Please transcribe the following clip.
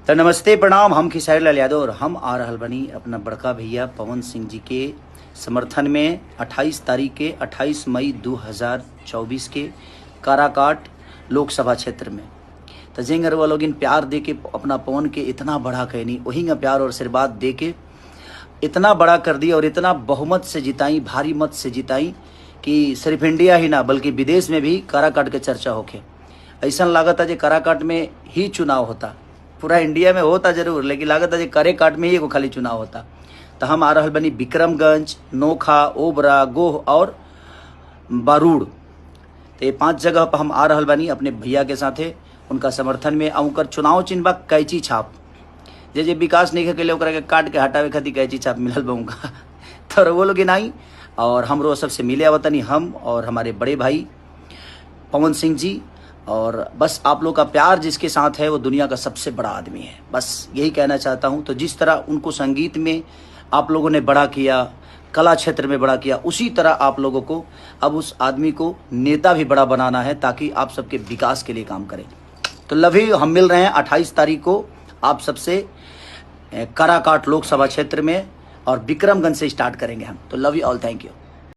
तो नमस्ते प्रणाम, हम खेसारी लाल यादव और हम आ रहल बनी अपना बड़का भैया पवन सिंह जी के समर्थन में 28 मई 2024 के काराकाट लोकसभा क्षेत्र में। तो जेंगर वो लोग इन प्यार दे के अपना पवन के इतना बड़ा कहनी, वही का प्यार और आशीर्वाद दे के इतना बड़ा कर दिया और इतना बहुमत से जिताई, भारी मत से जिताई कि सिर्फ इंडिया ही ना बल्कि विदेश में भी काराकाट के चर्चा होके। ऐसा लागत है जे काराकाट में ही चुनाव होता, पूरा इंडिया में होता जरूर, लेकिन लागत है जे काराकाट में ही एगो खाली चुनाव होता। तो हम आ रहल बनी विक्रमगंज, नोखा, ओबरा, गोह और बारूड़। तो ये 5 जगह पर हम आ रहल बनी अपने भैया के साथे, उनका समर्थन में। उनकर चुनाव चिन्ह बा कैंची छाप, जे विकास नहीं के लिए ओकरा के काट के हटावे खातिर कैंची छाप मिलल बा उनका। तो वो लोग आई और हमरो सबसे मिले आवतनी, हम और हमारे बड़े भाई पवन सिंह जी। और बस आप लोग का प्यार जिसके साथ है वो दुनिया का सबसे बड़ा आदमी है, बस यही कहना चाहता हूँ। तो जिस तरह उनको संगीत में आप लोगों ने बड़ा किया, कला क्षेत्र में बड़ा किया, उसी तरह आप लोगों को अब उस आदमी को नेता भी बड़ा बनाना है ताकि आप सबके विकास के लिए काम करें। तो लव यू, हम मिल रहे हैं 28 तारीख को आप सबसे काराकाट लोकसभा क्षेत्र में और विक्रमगंज से स्टार्ट करेंगे हम। तो love you all, thank you.